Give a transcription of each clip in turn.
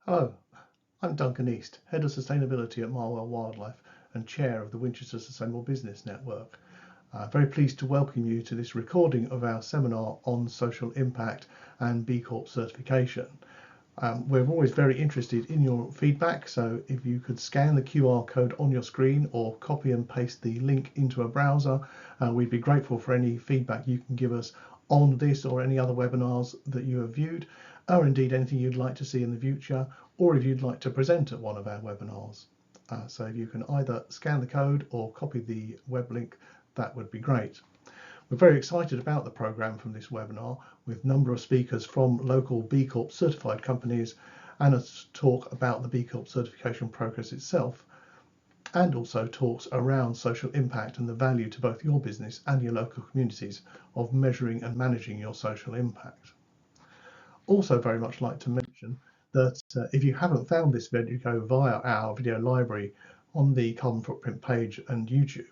Hello, I'm Duncan East, Head of Sustainability at Marwell Wildlife and Chair of the Winchester Sustainable Business Network. Very pleased to welcome you to this recording of our seminar on social impact and B Corp certification. We're always very interested in your feedback, so if you could scan the QR code on your screen or copy and paste the link into a browser, we'd be grateful for any feedback you can give us on this or any other webinars that you have viewed, or indeed anything you'd like to see in the future, or if you'd like to present at one of our webinars. So if you can either scan the code or copy the web link, that would be great. We're very excited about the programme from this webinar, with a number of speakers from local B Corp certified companies and a talk about the B Corp certification process itself, and also talks around social impact and the value to both your business and your local communities of measuring and managing your social impact. Also very much like to mention that if you haven't found this video via our video library on the Carbon Footprint page and YouTube,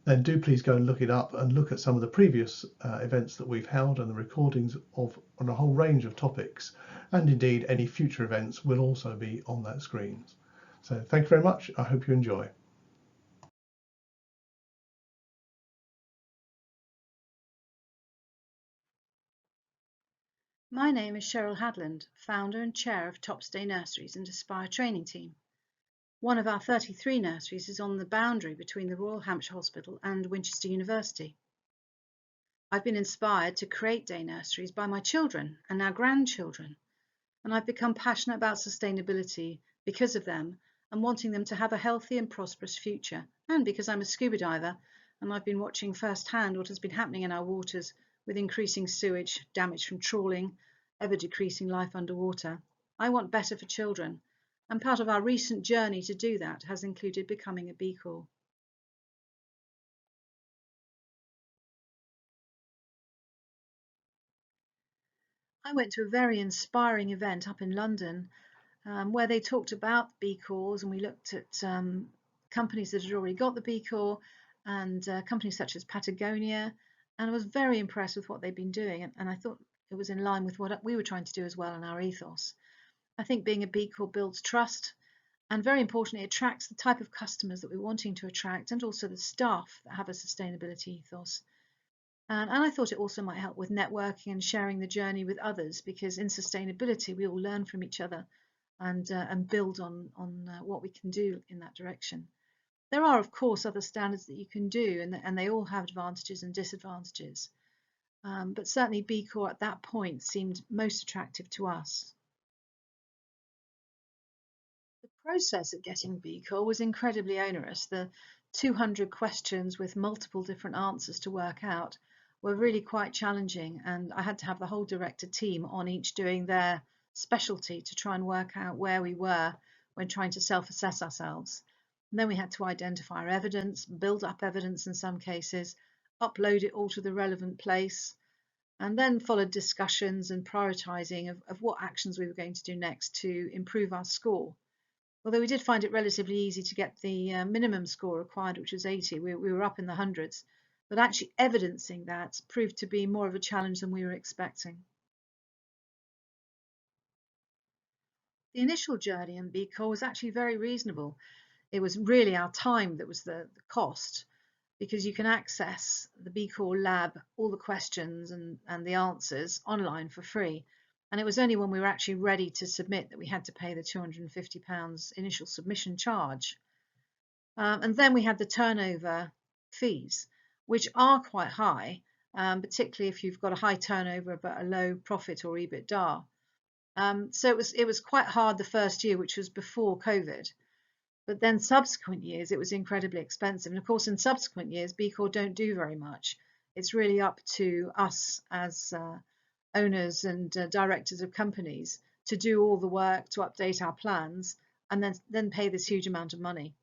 then do please go and look it up and look at some of the previous events that we've held and the recordings of on a whole range of topics, and indeed any future events will also be on that screen. So thank you very much. I hope you enjoy. My name is Cheryl Hadland, founder and chair of Topstay Nurseries and Aspire Training Team. One of our 33 nurseries is on the boundary between the Royal Hampshire Hospital and Winchester University. I've been inspired to create day nurseries by my children and now grandchildren, and I've become passionate about sustainability because of them and wanting them to have a healthy and prosperous future, and because I'm a scuba diver and I've been watching firsthand what has been happening in our waters with increasing sewage, damage from trawling, ever decreasing life underwater. I want better for children, and part of our recent journey to do that has included becoming a B Corp. I went to a very inspiring event up in London where they talked about B Corps, and we looked at companies that had already got the B Corp and companies such as Patagonia, and I was very impressed with what they'd been doing, and I thought it was in line with what we were trying to do as well in our ethos. I think being a B Corp builds trust, and very importantly, attracts the type of customers that we're wanting to attract, and also the staff that have a sustainability ethos. And I thought it also might help with networking and sharing the journey with others, because in sustainability, we all learn from each other and build on what we can do in that direction. There are, of course, other standards that you can do, and they all have advantages and disadvantages. But certainly B Corp at that point seemed most attractive to us. The process of getting B Corp was incredibly onerous. The 200 questions with multiple different answers to work out were really quite challenging, and I had to have the whole director team on each doing their specialty to try and work out where we were when trying to self-assess ourselves. And then we had to identify our evidence, build up evidence in some cases, upload it all to the relevant place, and then followed discussions and prioritising of what actions we were going to do next to improve our score. Although we did find it relatively easy to get the minimum score required, which was 80, we were up in the hundreds, but actually evidencing that proved to be more of a challenge than we were expecting. The initial journey in B Corp was actually very reasonable. It was really our time that was the cost, because you can access the B Corp lab, all the questions and the answers online for free. And it was only when we were actually ready to submit that we had to pay the £250 initial submission charge. And then we had the turnover fees, which are quite high, particularly if you've got a high turnover but a low profit or EBITDA. So it was quite hard the first year, which was before COVID. But then subsequent years, it was incredibly expensive. And of course, in subsequent years, B Corp don't do very much. It's really up to us as owners and directors of companies to do all the work, to update our plans, and then pay this huge amount of money.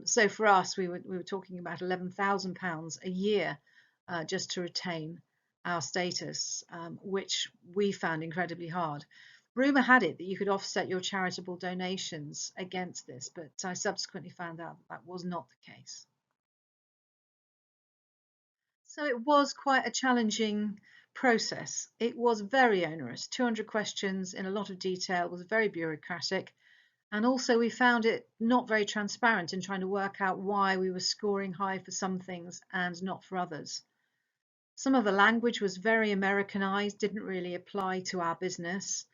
So for us, we were talking about £11,000 a year just to retain our status, which we found incredibly hard. Rumour had it that you could offset your charitable donations against this, but I subsequently found out that was not the case. So it was quite a challenging process. It was very onerous, 200 questions in a lot of detail, was very bureaucratic. And also we found it not very transparent in trying to work out why we were scoring high for some things and not for others. Some of the language was very Americanized, didn't really apply to our business.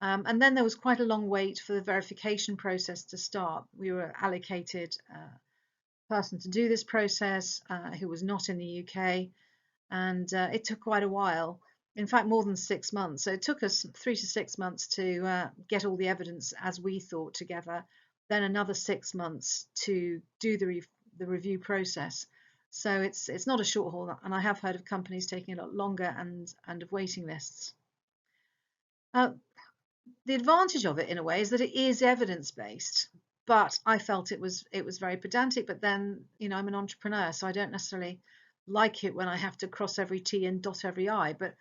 And then there was quite a long wait for the verification process to start. We were allocated a person to do this process who was not in the UK, and it took quite a while. In fact, more than 6 months. So it took us 3 to 6 months to get all the evidence as we thought together, then another 6 months to do the review process. So it's not a short haul, and I have heard of companies taking a lot longer and of waiting lists. The advantage of it, in a way, is that it is evidence-based, but I felt it was very pedantic. But then, I'm an entrepreneur, so I don't necessarily like it when I have to cross every T and dot every I. But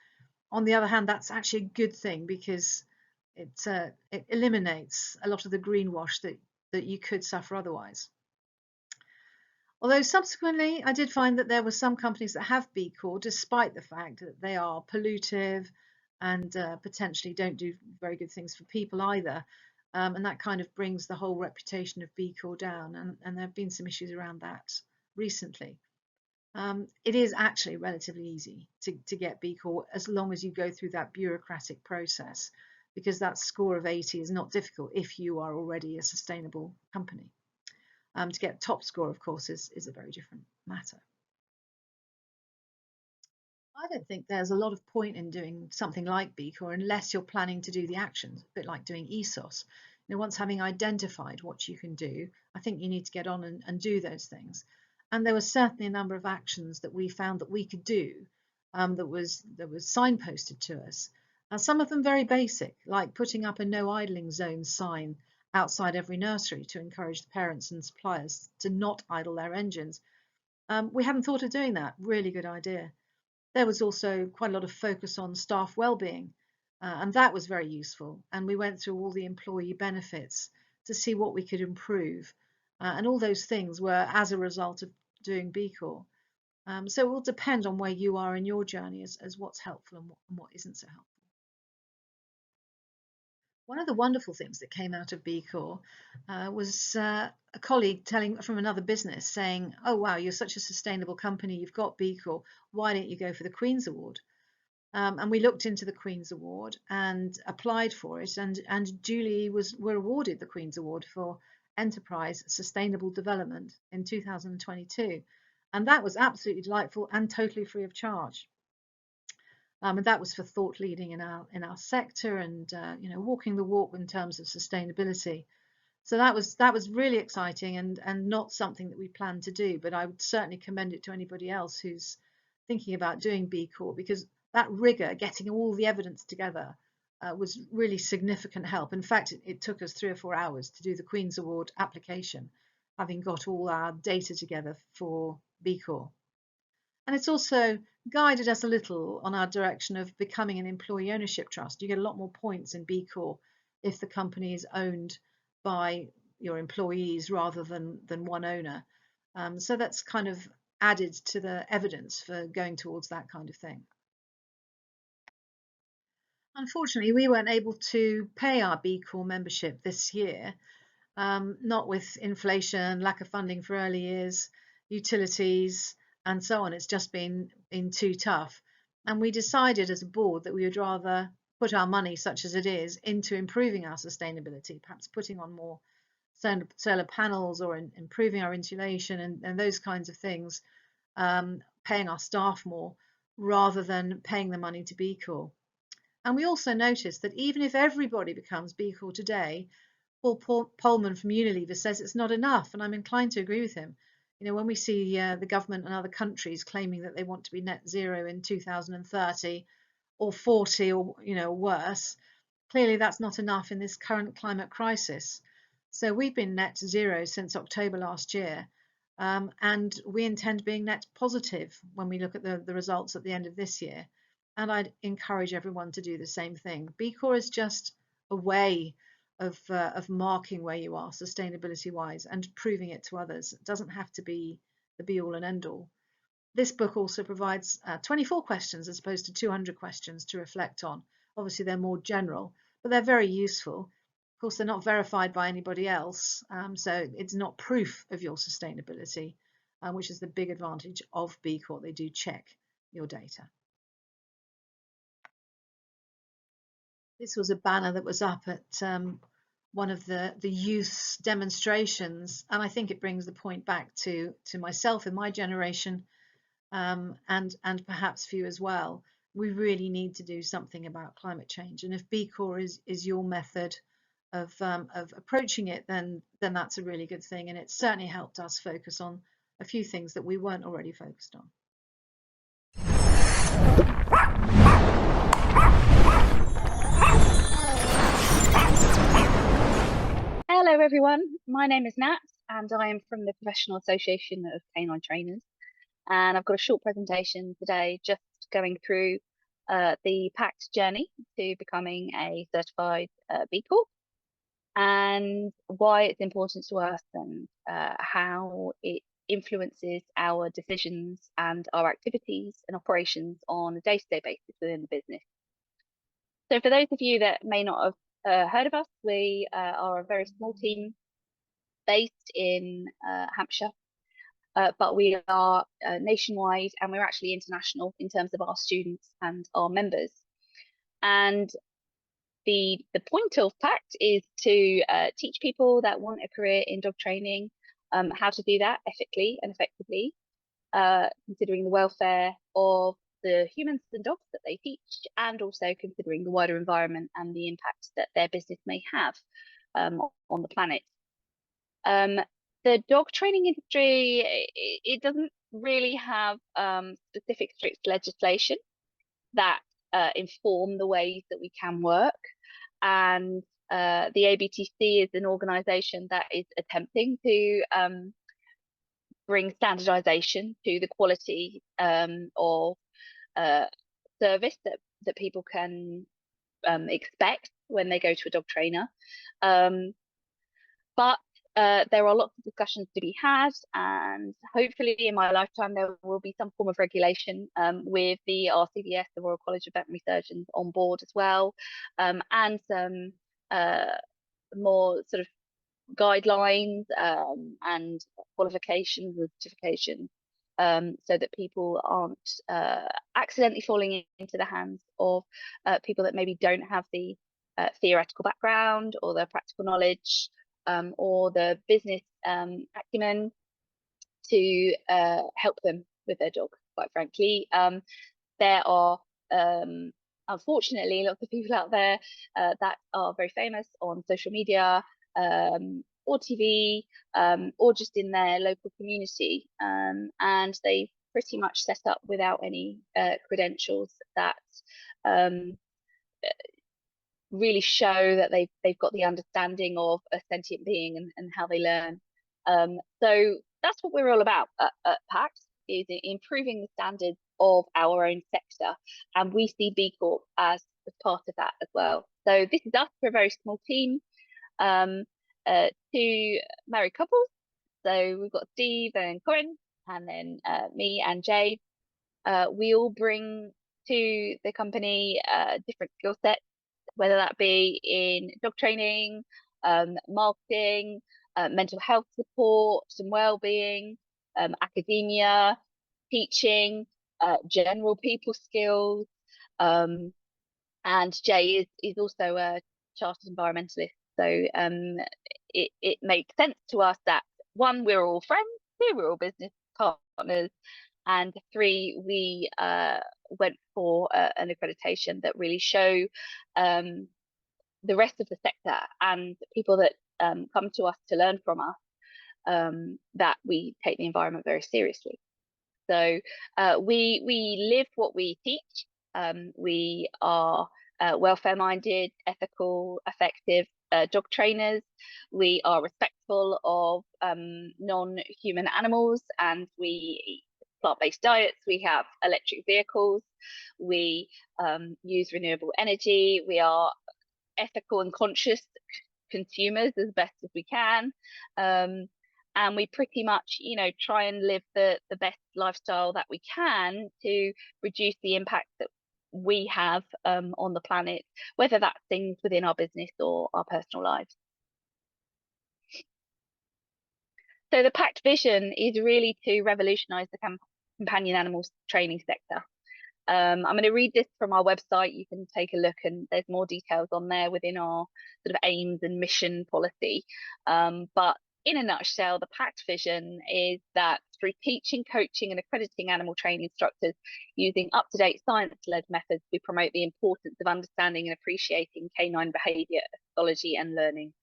on the other hand, that's actually a good thing, because it eliminates a lot of the greenwash that you could suffer otherwise. Although subsequently, I did find that there were some companies that have B Corp, despite the fact that they are pollutive and potentially don't do very good things for people either. And that kind of brings the whole reputation of B Corp down. And there have been some issues around that recently. It is actually relatively easy to get B Corp as long as you go through that bureaucratic process, because that score of 80 is not difficult if you are already a sustainable company. To get top score, of course, is a very different matter. I don't think there's a lot of point in doing something like B Corp unless you're planning to do the actions, a bit like doing ESOS. Once having identified what you can do, I think you need to get on and do those things. And there was certainly a number of actions that we found that we could do that was signposted to us. Some of them very basic, like putting up a no idling zone sign outside every nursery to encourage the parents and suppliers to not idle their engines. We hadn't thought of doing that. Really good idea. There was also quite a lot of focus on staff well-being, and that was very useful. And we went through all the employee benefits to see what we could improve. And all those things were as a result of doing B Corp. So it will depend on where you are in your journey as what's helpful and what isn't so helpful. One of the wonderful things that came out of B Corp was a colleague from another business saying, "Oh wow, you're such a sustainable company, you've got B Corp, why don't you go for the Queen's Award?" And we looked into the Queen's Award and applied for it, and duly were awarded the Queen's Award for Enterprise Sustainable Development in 2022. And that was absolutely delightful and totally free of charge. And that was for thought leading in our sector and walking the walk in terms of sustainability. So that was really exciting and not something that we planned to do, but I would certainly commend it to anybody else who's thinking about doing B Corp, because that rigor, getting all the evidence together, was really significant help. In fact, it took us 3 or 4 hours to do the Queen's Award application, having got all our data together for B Corp. And it's also guided us a little on our direction of becoming an employee ownership trust. You get a lot more points in B Corp if the company is owned by your employees rather than one owner. So that's kind of added to the evidence for going towards that kind of thing. Unfortunately, we weren't able to pay our B Corp membership this year, not with inflation, lack of funding for early years, utilities, and so on. It's just been too tough. And we decided as a board that we would rather put our money, such as it is, into improving our sustainability, perhaps putting on more solar panels or improving our insulation and those kinds of things, paying our staff more rather than paying the money to B Corp. And we also noticed that even if everybody becomes B Corp today, Paul Polman from Unilever says it's not enough, and I'm inclined to agree with him. When we see the government and other countries claiming that they want to be net zero in 2030 or 40 or worse, clearly that's not enough in this current climate crisis. So we've been net zero since October last year, and we intend being net positive when we look at the results at the end of this year. And I'd encourage everyone to do the same thing. B Corp is just a way of marking where you are sustainability wise and proving it to others. It doesn't have to be the be all and end all. This book also provides 24 questions as opposed to 200 questions to reflect on. Obviously, they're more general, but they're very useful. Of course, they're not verified by anybody else, so it's not proof of your sustainability, which is the big advantage of B Corp. They do check your data. This was a banner that was up at one of the youth's demonstrations, and I think it brings the point back to myself in my generation, and perhaps for you as well. We really need to do something about climate change, and if B Corp is your method of approaching it, then that's a really good thing, and it certainly helped us focus on a few things that we weren't already focused on. Hello everyone, my name is Nat and I am from the Professional Association of Canine Trainers, and I've got a short presentation today just going through the PACT journey to becoming a certified B Corp and why it's important to us and how it influences our decisions and our activities and operations on a day-to-day basis within the business. So for those of you that may not have heard of us, we are a very small team based in Hampshire, but we are nationwide, and we're actually international in terms of our students and our members. And the point of PACT is to teach people that want a career in dog training how to do that ethically and effectively, considering the welfare of the humans and dogs that they teach, and also considering the wider environment and the impact that their business may have on the planet. The dog training industry, it doesn't really have specific strict legislation that inform the ways that we can work. And the ABTC is an organisation that is attempting to bring standardisation to the quality of service that people can expect when they go to a dog trainer. But there are lots of discussions to be had, and hopefully in my lifetime there will be some form of regulation with the RCVS, the Royal College of Veterinary Surgeons, on board as well, and some more sort of guidelines and qualifications and certifications, so that people aren't accidentally falling into the hands of people that maybe don't have the theoretical background or the practical knowledge or the business acumen to help them with their dog, quite frankly. There are unfortunately lots of people out there that are very famous on social media or TV or just in their local community, and they pretty much set up without any credentials that really show that they've got the understanding of a sentient being and how they learn. So that's what we're all about at PACT, is improving the standards of our own sector, and we see B Corp as part of that as well. So this is us. We're a very small team, two married couples. So we've got Steve and Corinne, and then me and Jay. We all bring to the company different skill sets, whether that be in dog training, marketing, mental health support and well-being, academia, teaching, general people skills, and Jay is also a chartered environmentalist. So it makes sense to us that, one, we're all friends, two, we're all business partners, and three, we went for an accreditation that really show the rest of the sector and people that come to us to learn from us that we take the environment very seriously. So we live what we teach. We are welfare minded, ethical, effective dog trainers. We are respectful of non-human animals, and we eat plant-based diets. We have electric vehicles. We use renewable energy. We are ethical and conscious consumers as best as we can. and we pretty much, try and live the best lifestyle that we can to reduce the impact that we have on the planet, whether that's things within our business or our personal lives. So the Pact vision is really to revolutionise the companion animals training sector. I'm going to read this from our website. You can take a look, and there's more details on there within our sort of aims and mission policy. But in a nutshell, the Pact vision is that through teaching, coaching, and accrediting animal training instructors using up-to-date science-led methods, we promote the importance of understanding and appreciating canine behaviour, ethology, and learning.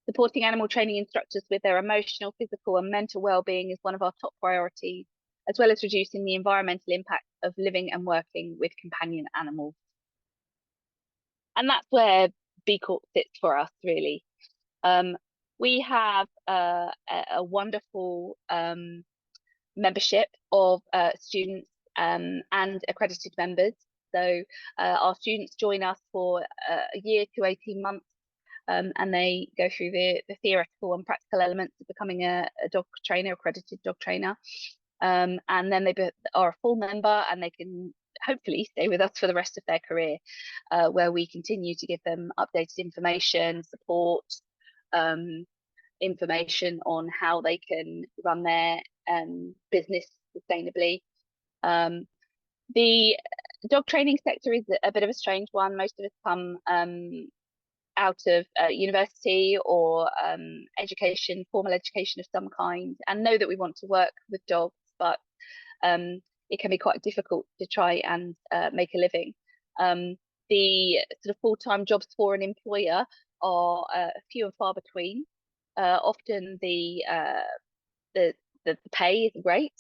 Supporting animal training instructors with their emotional, physical, and mental well-being is one of our top priorities, as well as reducing the environmental impact of living and working with companion animals. And that's where B Corp sits for us, really. We have a wonderful membership of students and accredited members. So our students join us for a year to 18 months, and they go through the theoretical and practical elements of becoming a dog trainer, accredited dog trainer. And then they are a full member, and they can hopefully stay with us for the rest of their career, where we continue to give them updated information, support, information on how they can run their business sustainably. The dog training sector is a bit of a strange one. Most of us come out of university or formal education of some kind, and know that we want to work with dogs, but it can be quite difficult to try and make a living. The sort of full-time jobs for an employer are few and far between. Often the pay isn't great,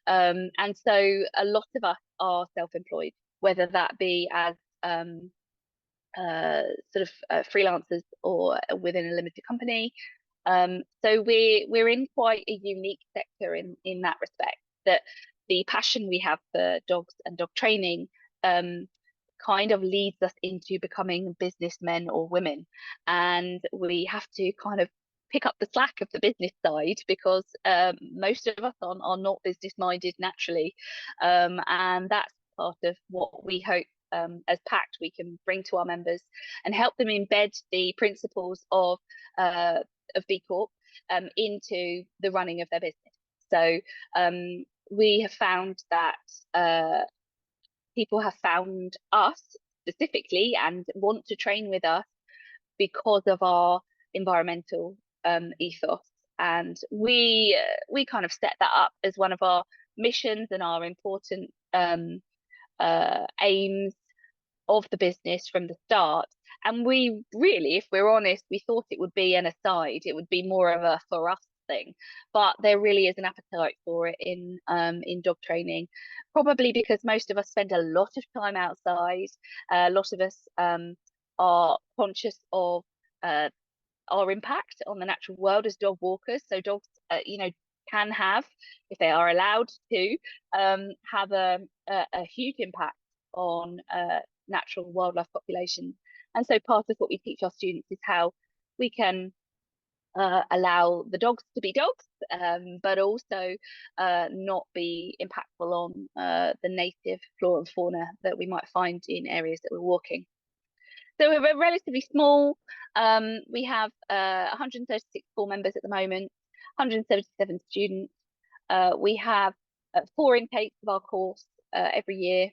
and so a lot of us are self-employed, whether that be as freelancers or within a limited company. So we're in quite a unique sector in that respect, that the passion we have for dogs and dog training kind of leads us into becoming businessmen or women, and we have to kind of pick up the slack of the business side, because most of us are not business minded naturally, and that's part of what we hope as Pact we can bring to our members and help them embed the principles of B Corp into the running of their business. So we have found that people have found us specifically and want to train with us because of our environmental ethos, and we kind of set that up as one of our missions and our important aims of the business from the start. And we really, if we're honest, we thought it would be an aside, it would be more of a for us thing, but there really is an appetite for it in dog training, probably because most of us spend a lot of time outside. A lot of us are conscious of our impact on the natural world as dog walkers. So dogs can have, if they are allowed to, have a huge impact on natural wildlife populations. And so part of what we teach our students is how we can allow the dogs to be dogs, but also not be impactful on the native flora and fauna that we might find in areas that we're walking. So we're relatively small. We have 136 core members at the moment, 177 students. We have 4 intakes of our course every year,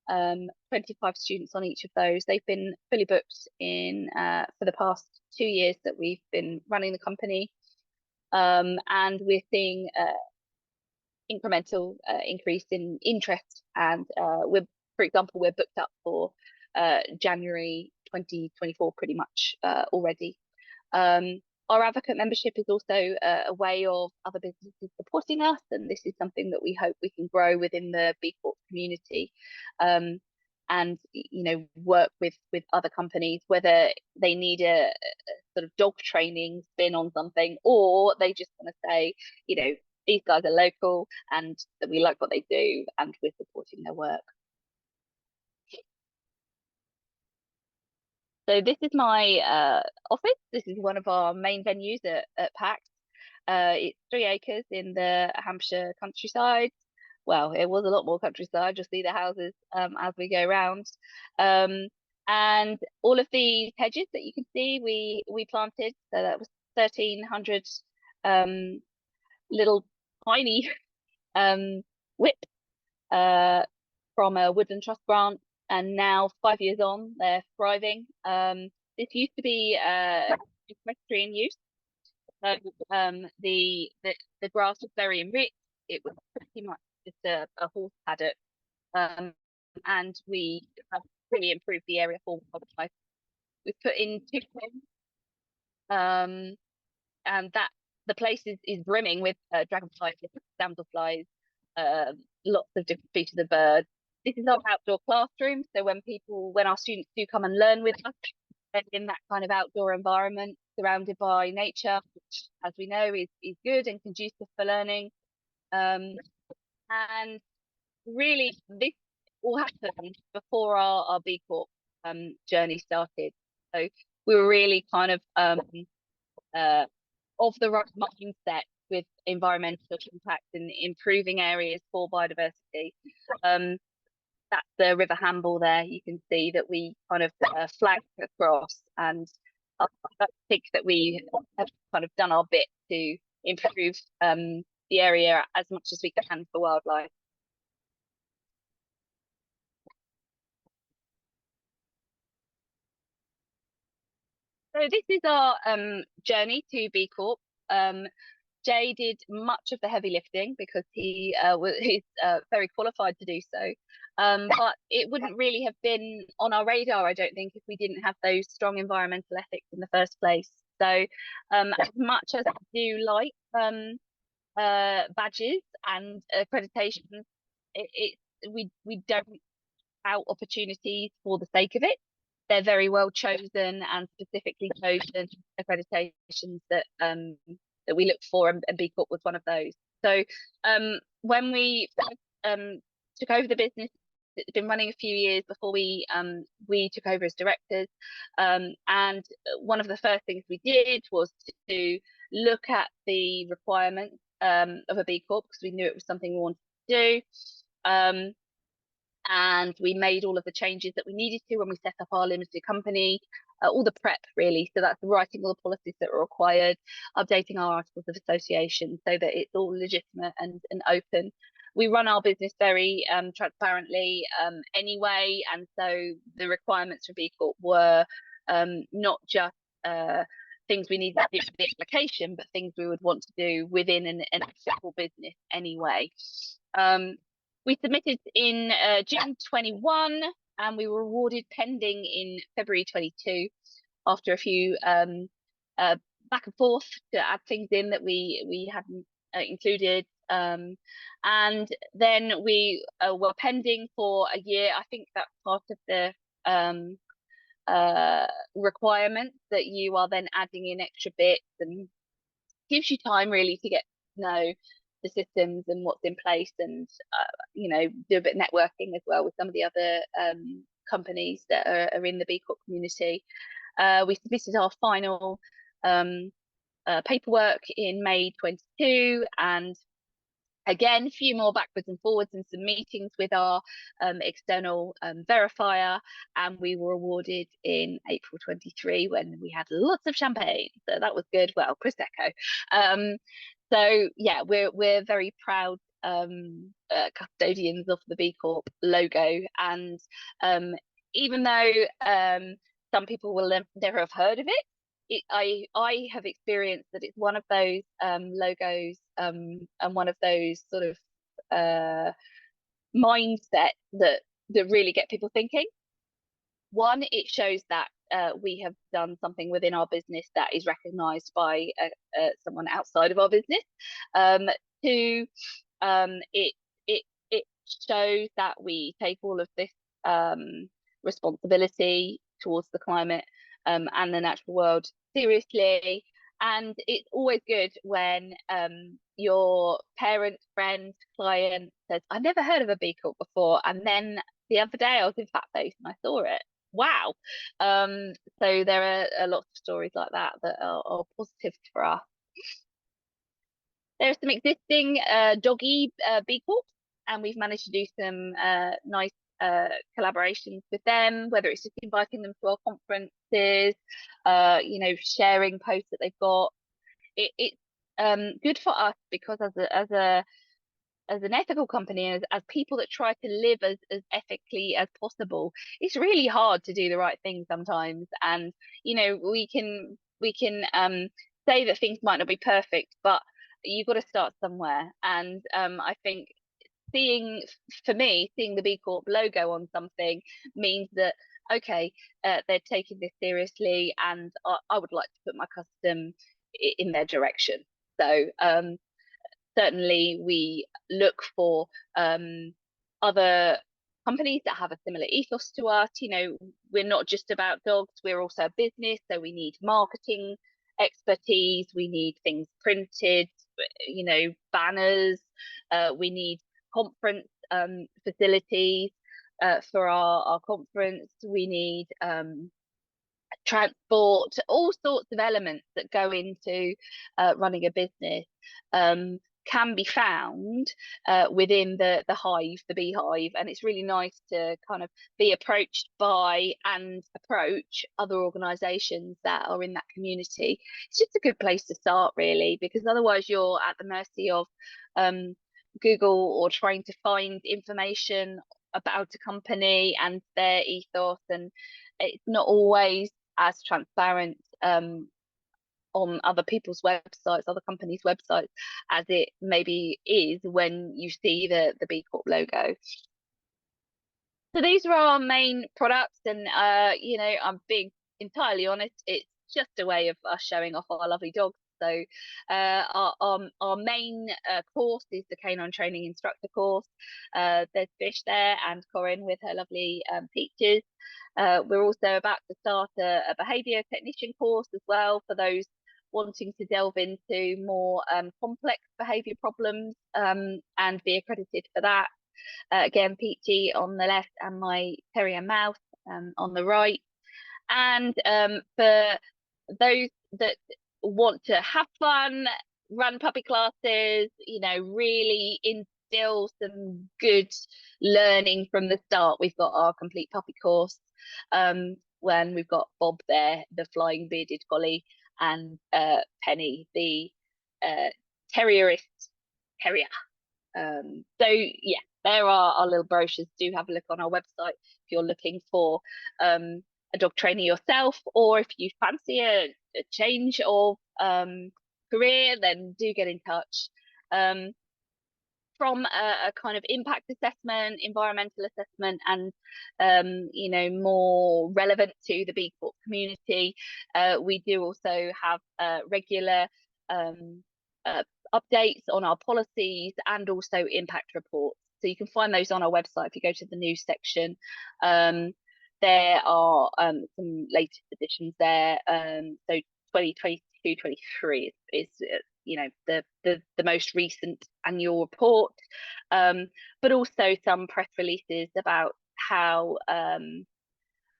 25 students on each of those. They've been fully booked in for the past 2 years that we've been running the company, and we're seeing incremental increase in interest, and for example, we're booked up for January 2024 pretty much already. Our advocate membership is also a way of other businesses supporting us, and this is something that we hope we can grow within the B Corp community, and work with other companies, whether they need a sort of dog training spin on something, or they just want to say, these guys are local and we like what they do and we're supporting their work. So this is my office. This is one of our main venues at Pact. It's 3 acres in the Hampshire countryside. Well, it was a lot more countryside. Just see the houses as we go round. And all of these hedges that you can see, we planted. So that was 1,300 little tiny whip from a woodland trust grant, and now 5 years on, they're thriving. This used to be equestrian use. So the grass was very enriched. It was pretty much just a horse paddock, and we have really improved the area for wildlife. We've put in chickens, and that the place is brimming with dragonflies, damselflies, lots of different species of birds. This is our outdoor classroom, so when our students do come and learn with us, they're in that kind of outdoor environment, surrounded by nature, which, as we know, is good and conducive for learning. And really, this all happened before our B Corp journey started. So we were really kind of the right mindset with environmental impact and improving areas for biodiversity. That's the River Hamble there. You can see that we kind of flagged across, and I think that we have kind of done our bit to improve the area as much as we can for wildlife. So this is our journey to B Corp. Jay did much of the heavy lifting because he's very qualified to do so. But it wouldn't really have been on our radar, I don't think, if we didn't have those strong environmental ethics in the first place. So as much as I do like badges and accreditations, we don't out opportunities for the sake of it. They're very well chosen and specifically chosen accreditations that that we looked for, and B Corp was one of those. So when we took over the business, it's been running a few years before we took over as directors, and one of the first things we did was to look at the requirements of a B Corp, because we knew it was something we wanted to do. And we made all of the changes that we needed to when we set up our limited company, all the prep really. So that's writing all the policies that are required, updating our articles of association so that it's all legitimate and open. We run our business very transparently anyway, and so the requirements for B Corp were not just things we needed to do for the application, but things we would want to do within an ethical business anyway. We submitted in June 21, and we were awarded pending in February 22 after a few back and forth to add things in that we hadn't included. And then we were pending for a year. I think that's part of the requirements, that you are then adding in extra bits, and gives you time really to get to know the systems and what's in place, and do a bit of networking as well with some of the other companies that are in the B Corp community. We submitted our final paperwork in May 22, and again, a few more backwards and forwards and some meetings with our external verifier, and we were awarded in April 23 when we had lots of champagne. So that was good. Well, Prosecco. So yeah, we're very proud custodians of the B Corp logo, and even though some people will never have heard of it, I have experienced that it's one of those logos and one of those sort of mindsets that really get people thinking. One, it shows that we have done something within our business that is recognised by someone outside of our business. Two, it shows that we take all of this responsibility towards the climate and the natural world seriously. And it's always good when your parent, friend, client says, "I never heard of a B Corp before," and then the other day I was in Fatface and I saw it. Wow. So there are a lot of stories like that that are positive for us. There are some existing doggy B Corps, and we've managed to do some nice collaborations with them, whether it's just inviting them to our conferences, sharing posts that they've got. It's good for us because as an ethical company, as people that try to live as ethically as possible, it's really hard to do the right thing sometimes. And we can say that things might not be perfect, but you've got to start somewhere. And I think seeing the B Corp logo on something means that, okay, they're taking this seriously, and I would like to put my custom in their direction. So certainly we look for other companies that have a similar ethos to us. We're not just about dogs, we're also a business, so we need marketing expertise, we need things printed, banners, we need conference facilities for our conference, we need transport, all sorts of elements that go into running a business can be found within the hive, the beehive. And it's really nice to kind of be approached by and approach other organizations that are in that community. It's just a good place to start, really, because otherwise you're at the mercy of Google or trying to find information about a company and their ethos, and it's not always as transparent on other people's websites, other companies' websites, as it maybe is when you see the B Corp logo. So these are our main products, and I'm being entirely honest, it's just a way of us showing off our lovely dogs. So our main course is the Canine Training Instructor course. There's Fish there and Corinne with her lovely Peaches. We're also about to start a behaviour technician course as well for those wanting to delve into more complex behaviour problems and be accredited for that. Again, Peachy on the left and my terrier Mouse on the right. And for those that want to have fun, run puppy classes, really instill some good learning from the start, we've got our complete puppy course when we've got Bob there, the flying bearded collie, and Penny, the terrierist terrier. So yeah, there are our little brochures. Do have a look on our website if you're looking for a dog trainer yourself, or if you fancy a change of career, then do get in touch. From a kind of impact assessment, environmental assessment, and more relevant to the B Corp community, we do also have regular updates on our policies and also impact reports. So you can find those on our website if you go to the news section. There are some latest editions there. So 2022-23 is the most recent annual report, but also some press releases about how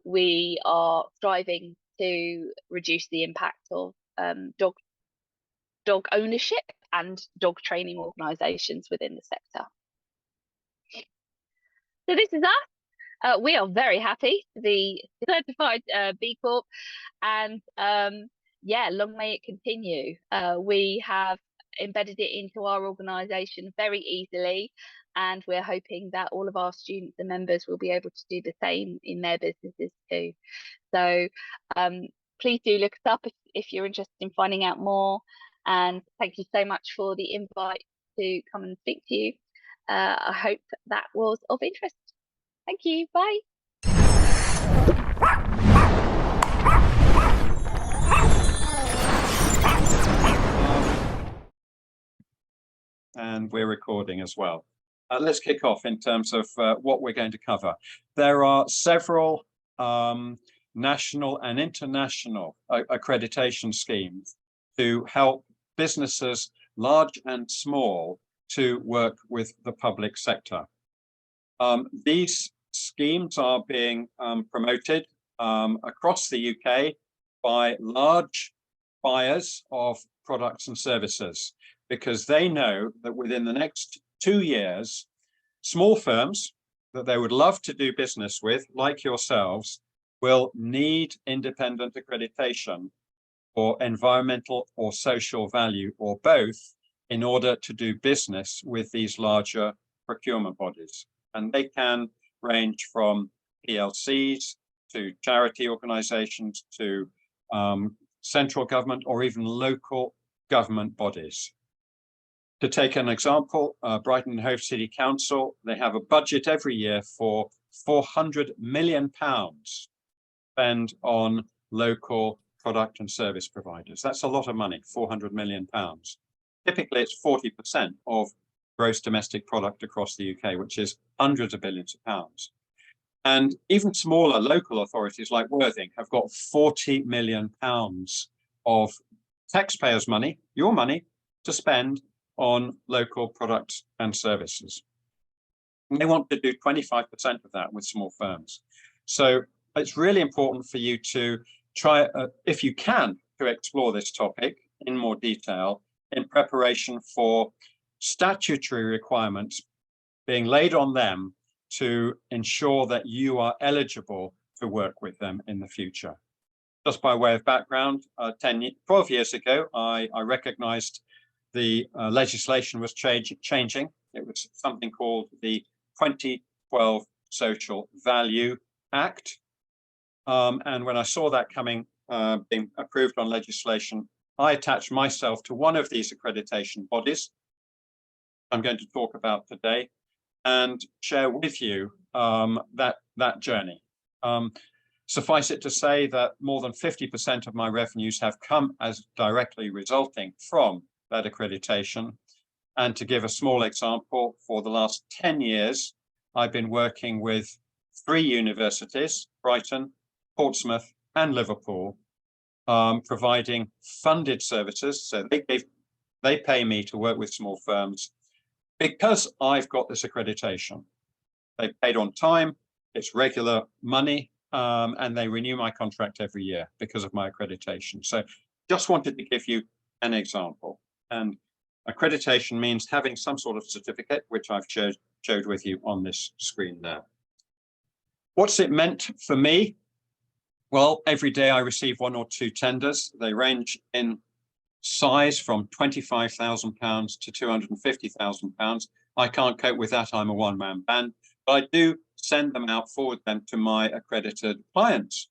we are striving to reduce the impact of dog ownership and dog training organisations within the sector. So this is us. We are very happy to be certified B Corp, and yeah, long may it continue. We have embedded it into our organisation very easily, and we're hoping that all of our students and members will be able to do the same in their businesses too. So please do look us up if you're interested in finding out more, and thank you so much for the invite to come and speak to you. I hope that was of interest. Thank you. Bye. And we're recording as well. Let's kick off in terms of what we're going to cover. There are several national and international accreditation schemes to help businesses, large and small, to work with the public sector. These schemes are being promoted across the UK by large buyers of products and services. because they know that within the next 2 years, small firms that they would love to do business with, like yourselves, will need independent accreditation for environmental or social value, or both, in order to do business with these larger procurement bodies. And they can range from PLCs to charity organizations to central government or even local government bodies. To take an example, Brighton and Hove City Council, they have a budget every year for £400 million spent on local product and service providers. That's a lot of money, £400 million. Typically, it's 40% of gross domestic product across the UK, which is hundreds of billions of pounds. And even smaller local authorities like Worthing have got £40 million of taxpayers' money, your money, to spend on local products and services. And they want to do 25% of that with small firms. So it's really important for you to try, if you can, to explore this topic in more detail in preparation for statutory requirements being laid on them to ensure that you are eligible to work with them in the future. Just by way of background, 12 years ago, I recognized the legislation was changing. It was something called the 2012 Social Value Act. And when I saw that coming, being approved on legislation, I attached myself to one of these accreditation bodies I'm going to talk about today and share with you that journey. Suffice it to say that more than 50% of my revenues have come as directly resulting from that accreditation. And to give a small example, for the last 10 years, I've been working with 3 universities, Brighton, Portsmouth, and Liverpool, providing funded services. So they pay me to work with small firms because I've got this accreditation. They paid on time, it's regular money, and they renew my contract every year because of my accreditation. So just wanted to give you an example. And accreditation means having some sort of certificate, which I've showed with you on this screen there. What's it meant for me? Well, every day I receive 1 or 2 tenders. They range in size from £25,000 to £250,000. I can't cope with that. I'm a one-man band, but I do send them out, forward them to my accredited clients,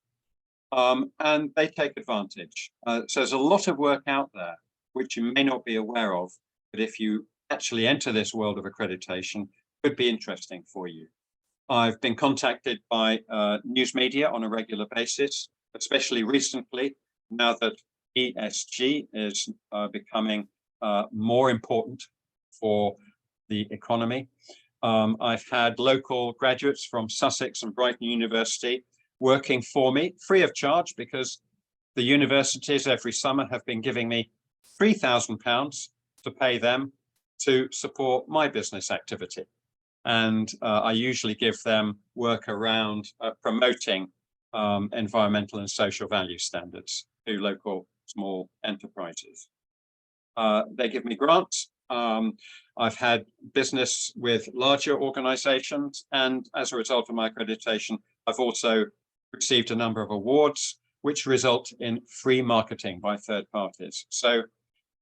and they take advantage. So there's a lot of work out there which you may not be aware of, but if you actually enter this world of accreditation, could be interesting for you. I've been contacted by news media on a regular basis, especially recently, now that ESG is becoming more important for the economy. I've had local graduates from Sussex and Brighton University working for me free of charge, because the universities every summer have been giving me £3,000 to pay them to support my business activity. And I usually give them work around promoting environmental and social value standards to local small enterprises. They give me grants. I've had business with larger organizations, and as a result of my accreditation, I've also received a number of awards which result in free marketing by third parties. So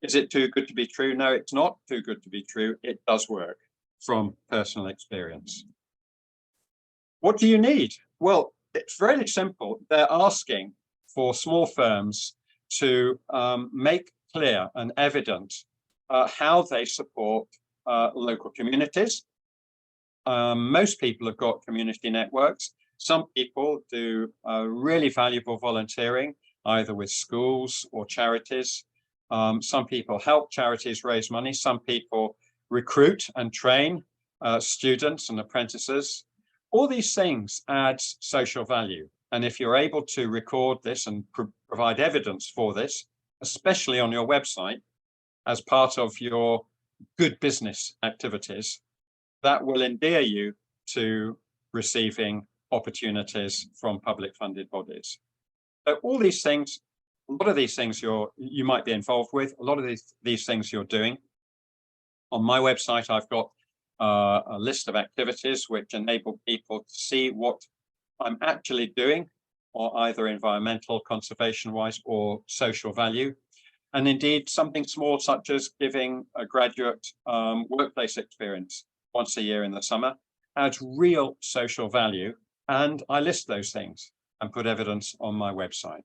is it too good to be true? No, it's not too good to be true. It does work from personal experience. What do you need? Well, it's really simple. They're asking for small firms to make clear and evident how they support local communities. Most people have got community networks. Some people do really valuable volunteering, either with schools or charities. Some people help charities raise money. Some people recruit and train students and apprentices. All these things add social value. And if you're able to record this and provide evidence for this, especially on your website, as part of your good business activities, that will endear you to receiving opportunities from public funded bodies. So all these things, a lot of these things you might be involved with, a lot of these things you're doing. On my website, I've got a list of activities which enable people to see what I'm actually doing, or either environmental conservation wise or social value. And indeed, something small such as giving a graduate workplace experience once a year in the summer adds real social value. And I list those things and put evidence on my website.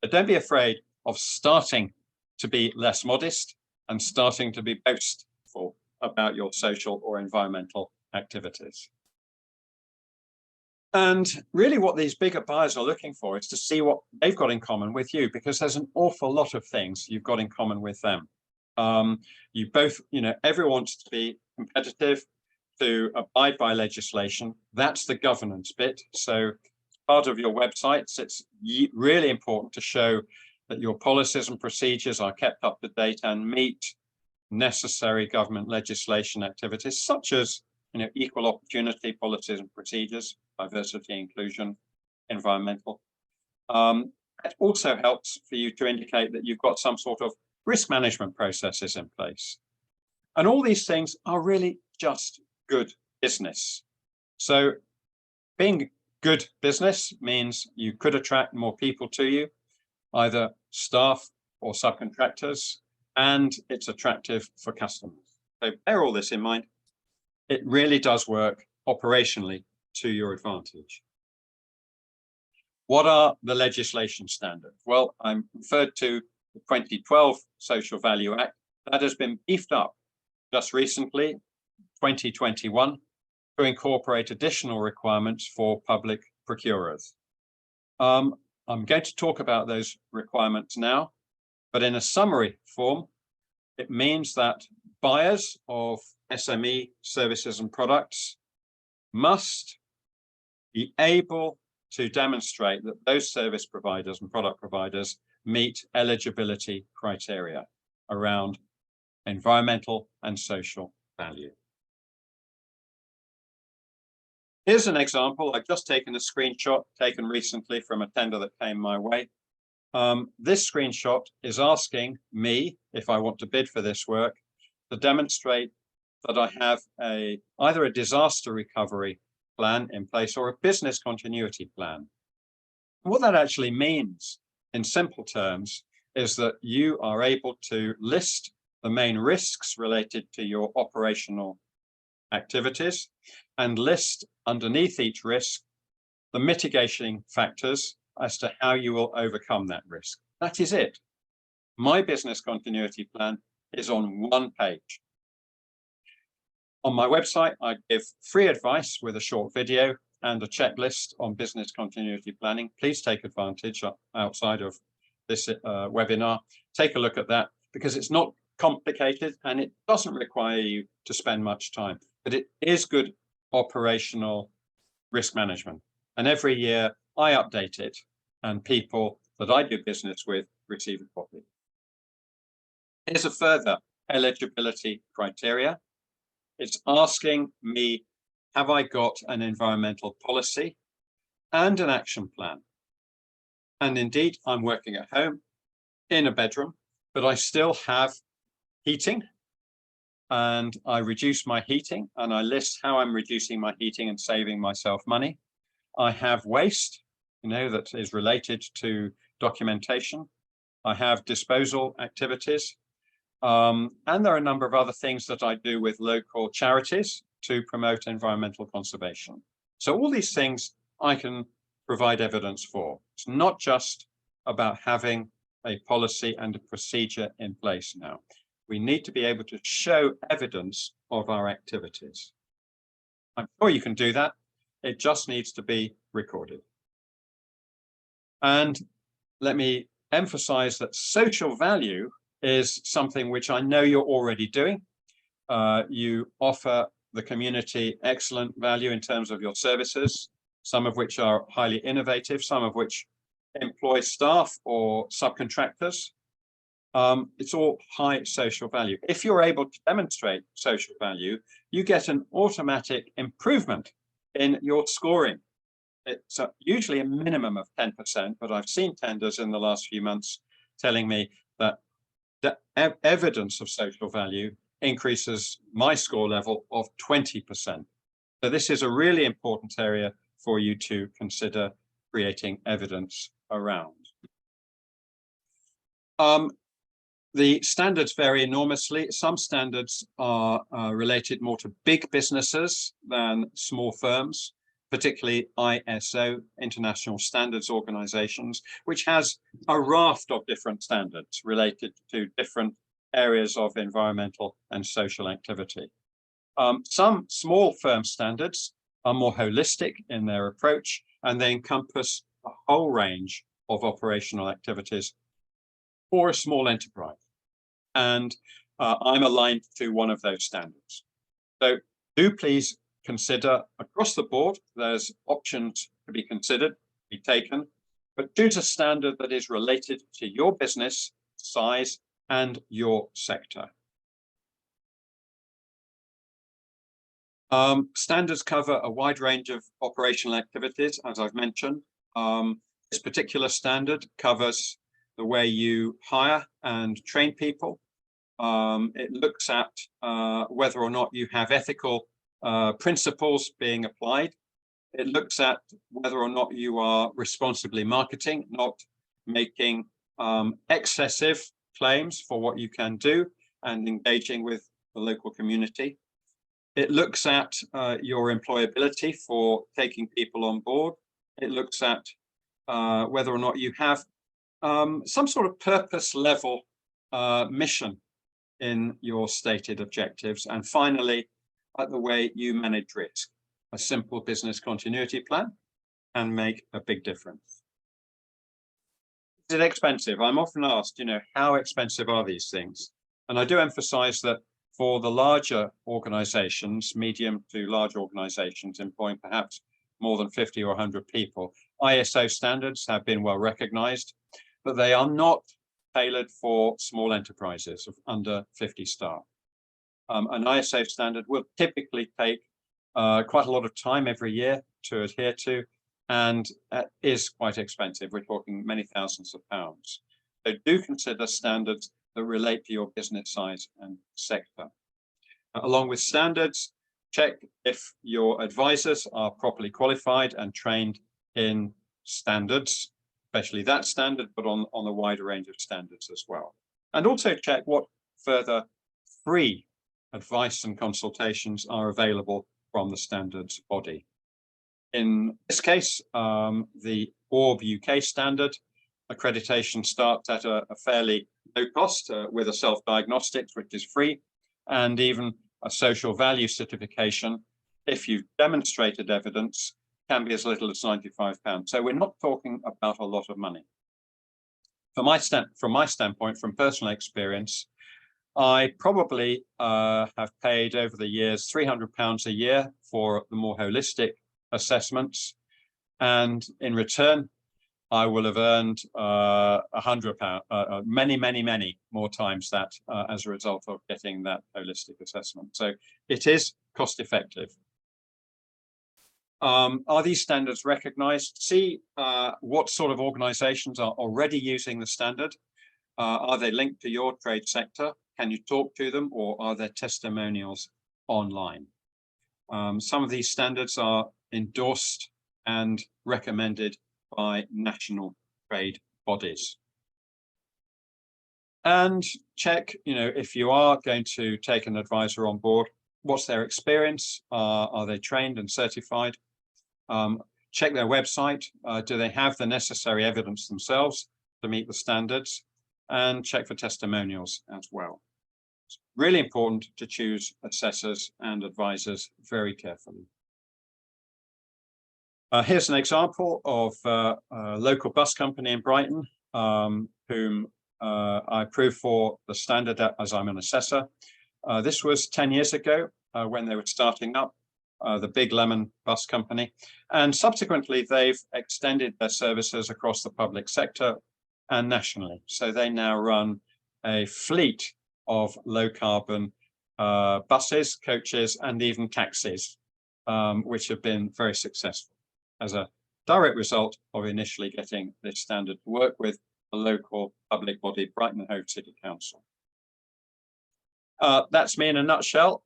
But don't be afraid of starting to be less modest and starting to be boastful about your social or environmental activities. And really what these bigger buyers are looking for is to see what they've got in common with you, because there's an awful lot of things you've got in common with them. You both, everyone wants to be competitive, to abide by legislation. That's the governance bit. So part of your websites, it's really important to show that your policies and procedures are kept up to date and meet necessary government legislation activities, such as equal opportunity policies and procedures, diversity, inclusion, environmental. It also helps for you to indicate that you've got some sort of risk management processes in place. And all these things are really just good business. So being good business means you could attract more people to you, either staff or subcontractors, and it's attractive for customers. So bear all this in mind. It really does work operationally to your advantage. What are the legislation standards? Well, I'm referred to the 2012 Social Value Act. That has been beefed up just recently, 2021, to incorporate additional requirements for public procurers. I'm going to talk about those requirements now, but in a summary form, it means that buyers of SME services and products must be able to demonstrate that those service providers and product providers meet eligibility criteria around environmental and social value. Here's an example. I've just taken a screenshot taken recently from a tender that came my way. This screenshot is asking me, if I want to bid for this work, to demonstrate that I have either a disaster recovery plan in place or a business continuity plan. What that actually means in simple terms is that you are able to list the main risks related to your operational activities and list underneath each risk the mitigating factors as to how you will overcome that risk. That is it. My business continuity plan is on one page. On my website, I give free advice with a short video and a checklist on business continuity planning. Please take advantage outside of this webinar. Take a look at that, because it's not complicated and it doesn't require you to spend much time, but it is good operational risk management. And every year I update it, and people that I do business with receive a copy. Here's a further eligibility criteria. It's asking me, have I got an environmental policy and an action plan? And indeed, I'm working at home in a bedroom, but I still have heating, and I reduce my heating, and I list how I'm reducing my heating and saving myself money. I have waste, that is related to documentation. I have disposal activities. And there are a number of other things that I do with local charities to promote environmental conservation. So all these things I can provide evidence for. It's not just about having a policy and a procedure in place now. We need to be able to show evidence of our activities. I'm sure you can do that. It just needs to be recorded. And let me emphasize that social value is something which I know you're already doing. You offer the community excellent value in terms of your services, some of which are highly innovative, some of which employ staff or subcontractors. It's all high social value. If you're able to demonstrate social value, you get an automatic improvement in your scoring. It's usually a minimum of 10%, but I've seen tenders in the last few months telling me that the evidence of social value increases my score level of 20%. So this is a really important area for you to consider creating evidence around. The standards vary enormously. Some standards are related more to big businesses than small firms, particularly ISO, International Standards Organizations, which has a raft of different standards related to different areas of environmental and social activity. Some small firm standards are more holistic in their approach, and they encompass a whole range of operational activities for a small enterprise. And I'm aligned to one of those standards. So do please consider across the board, there's options to be considered, be taken, but choose a standard that is related to your business size and your sector. Standards cover a wide range of operational activities, as I've mentioned. This particular standard covers the way you hire and train people. It looks at whether or not you have ethical principles being applied. It looks at whether or not you are responsibly marketing, not making excessive claims for what you can do and engaging with the local community. It looks at your employability for taking people on board. It looks at whether or not you have some sort of purpose level mission in your stated objectives. And finally, at the way you manage risk. A simple business continuity plan can make a big difference. Is it expensive? I'm often asked, how expensive are these things? And I do emphasize that for the larger organizations, medium to large organizations employing perhaps more than 50 or 100 people, ISO standards have been well recognized, but they are not tailored for small enterprises of under 50 staff. An ISO standard will typically take quite a lot of time every year to adhere to, and is quite expensive. We're talking many thousands of pounds. So do consider standards that relate to your business size and sector. Along with standards, check if your advisors are properly qualified and trained in standards, especially that standard, but on a wider range of standards as well. And also check what further free advice and consultations are available from the standards body. In this case, the Orb UK standard accreditation starts at a fairly low cost with a self-diagnostics, which is free, and even a social value certification, if you've demonstrated evidence, can be as little as £95. So we're not talking about a lot of money. From my standpoint, from personal experience, I probably have paid over the years £300 a year for the more holistic assessments, and in return, I will have earned £100, many more times that as a result of getting that holistic assessment. So it is cost effective. Are these standards recognized? See what sort of organizations are already using the standard. Are they linked to your trade sector? Can you talk to them, or are there testimonials online? Some of these standards are endorsed and recommended by national trade bodies. And check, if you are going to take an advisor on board, what's their experience? Are they trained and certified? Check their website. Do they have the necessary evidence themselves to meet the standards? And check for testimonials as well. It's really important to choose assessors and advisors very carefully. Here's an example of a local bus company in Brighton, whom I approved for the standard as I'm an assessor. This was 10 years ago when they were starting up, the Big Lemon bus company. And subsequently, they've extended their services across the public sector and nationally. So they now run a fleet of low carbon buses, coaches, and even taxis, which have been very successful as a direct result of initially getting this standard to work with the local public body, Brighton and Hove City Council. that's me in a nutshell.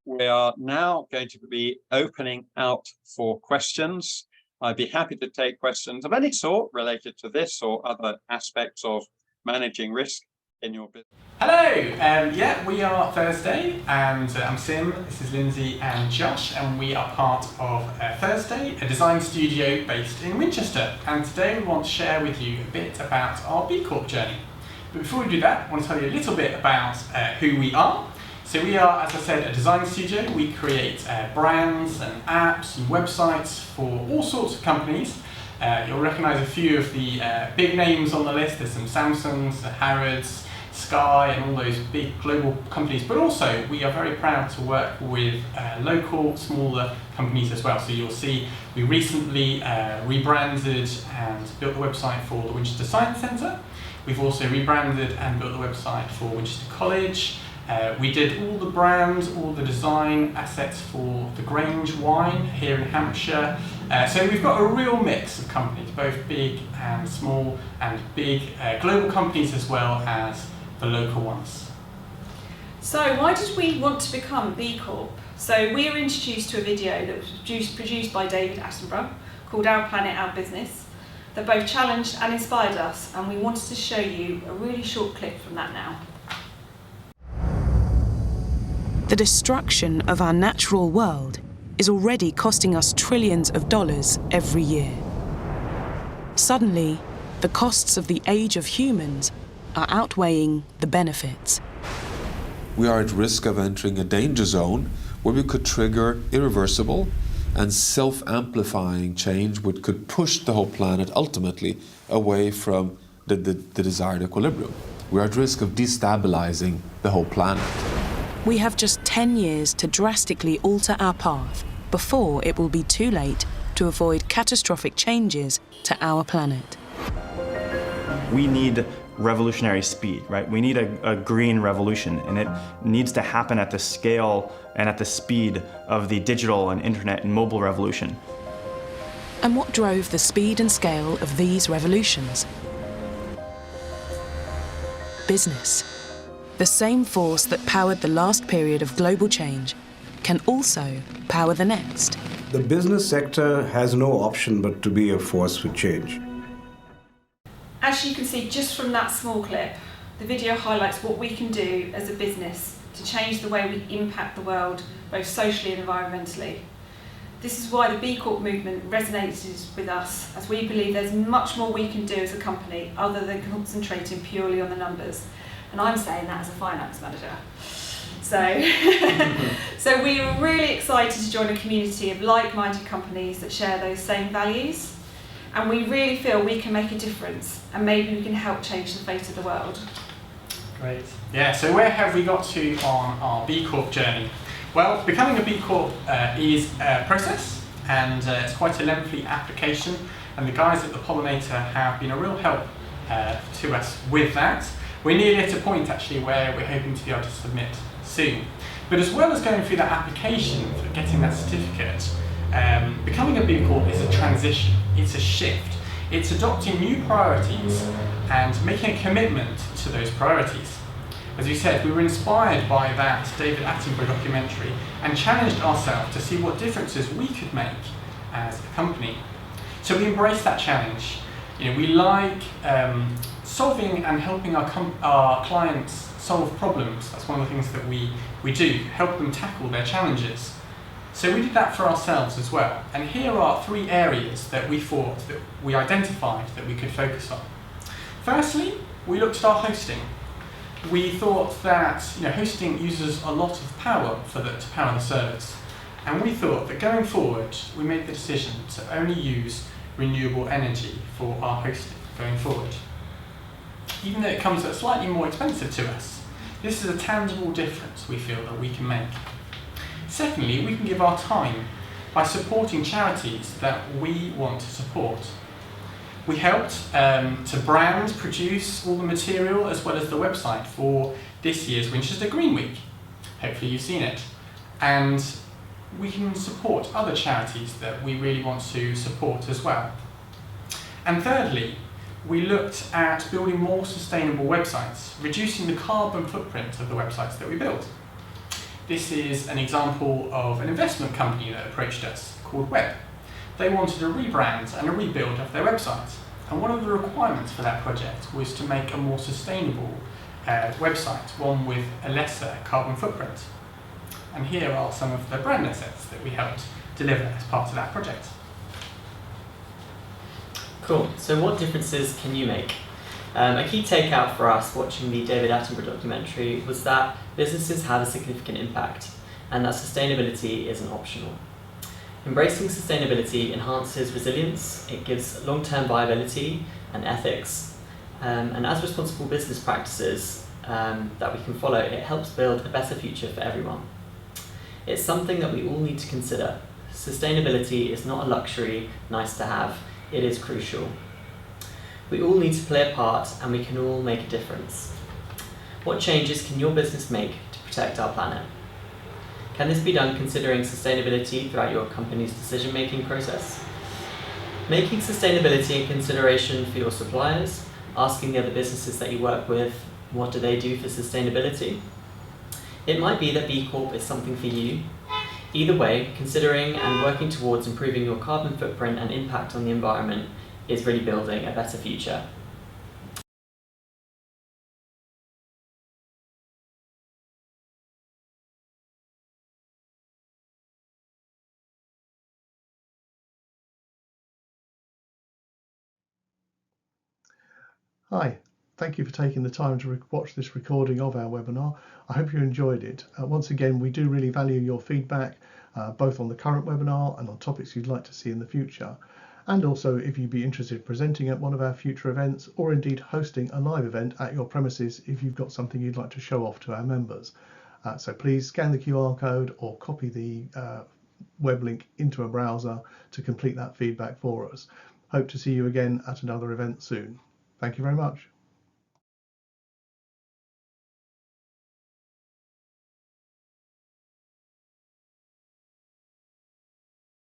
We are now going to be opening out for questions. I'd be happy to take questions of any sort related to this or other aspects of managing risk in your business. Hello, yeah, we are Thursday, and I'm Sim, this is Lindsay and Josh, and we are part of Thursday, a design studio based in Winchester. And today we want to share with you a bit about our B Corp journey. But before we do that, I want to tell you a little bit about who we are. So we are, as I said, a design studio. We create brands and apps and websites for all sorts of companies. You'll recognise a few of the big names on the list. There's some Samsungs, Harrods, Sky, and all those big global companies. But also, we are very proud to work with local, smaller companies as well. So you'll see we recently rebranded and built the website for the Winchester Science Centre. We've also rebranded and built the website for Winchester College. We did all the brands, all the design assets for the Grange wine here in Hampshire. So we've got a real mix of companies, both big and small, and big global companies as well as the local ones. So why did we want to become B Corp? So we were introduced to a video that was produced by David Attenborough called Our Planet, Our Business, that both challenged and inspired us, and we wanted to show you a really short clip from that now. The destruction of our natural world is already costing us trillions of dollars every year. Suddenly, the costs of the age of humans are outweighing the benefits. We are at risk of entering a danger zone where we could trigger irreversible and self-amplifying change which could push the whole planet ultimately away from the desired equilibrium. We are at risk of destabilizing the whole planet. We have just 10 years to drastically alter our path before it will be too late to avoid catastrophic changes to our planet. We need revolutionary speed, right? We need a green revolution, and it needs to happen at the scale and at the speed of the digital and internet and mobile revolution. And what drove the speed and scale of these revolutions? Business. The same force that powered the last period of global change can also power the next. The business sector has no option but to be a force for change. As you can see just from that small clip, the video highlights what we can do as a business to change the way we impact the world, both socially and environmentally. This is why the B Corp movement resonated with us, as we believe there's much more we can do as a company other than concentrating purely on the numbers. And I'm saying that as a finance manager. So we were really excited to join a community of like-minded companies that share those same values. And we really feel we can make a difference, and maybe we can help change the fate of the world. Great. Yeah, so where have we got to on our B Corp journey? Well, becoming a B Corp is a process, and it's quite a lengthy application, and the guys at the Pollinator have been a real help to us with that. We're nearly at a point actually where we're hoping to be able to submit soon. But as well as going through that application for getting that certificate, becoming a B Corp is a transition, it's a shift. It's adopting new priorities and making a commitment to those priorities. As we said, we were inspired by that David Attenborough documentary and challenged ourselves to see what differences we could make as a company. So we embraced that challenge. You know, we like solving and helping our clients solve problems. That's one of the things that we do, help them tackle their challenges. So we did that for ourselves as well. And here are 3 areas that we thought, that we identified that we could focus on. Firstly, we looked at our hosting. We thought that hosting uses a lot of power to power the servers. And we thought that going forward, we made the decision to only use renewable energy for our hosting going forward. Even though it comes at slightly more expensive to us, this is a tangible difference we feel that we can make. Secondly, we can give our time by supporting charities that we want to support. We helped to brand, produce all the material as well as the website for this year's Winchester Green Week. Hopefully you've seen it. And we can support other charities that we really want to support as well. And thirdly, we looked at building more sustainable websites, reducing the carbon footprint of the websites that we build. This is an example of an investment company that approached us called Web. They wanted a rebrand and a rebuild of their website. And one of the requirements for that project was to make a more sustainable website, one with a lesser carbon footprint. And here are some of the brand assets that we helped deliver as part of that project. Cool. So what differences can you make? A key takeout for us watching the David Attenborough documentary was that businesses have a significant impact and that sustainability isn't optional. Embracing sustainability enhances resilience, it gives long-term viability and ethics, and as responsible business practices that we can follow, it helps build a better future for everyone. It's something that we all need to consider. Sustainability is not a luxury, nice to have, it is crucial. We all need to play a part and we can all make a difference. What changes can your business make to protect our planet? Can this be done considering sustainability throughout your company's decision-making process? Making sustainability a consideration for your suppliers, asking the other businesses that you work with, what do they do for sustainability? It might be that B Corp is something for you. Either way, considering and working towards improving your carbon footprint and impact on the environment is really building a better future. Hi, thank you for taking the time to watch this recording of our webinar. I hope you enjoyed it. Once again, we do really value your feedback, both on the current webinar and on topics you'd like to see in the future. And also if you'd be interested in presenting at one of our future events, or indeed hosting a live event at your premises if you've got something you'd like to show off to our members. So please scan the QR code or copy the web link into a browser to complete that feedback for us. Hope to see you again at another event soon. Thank you very much.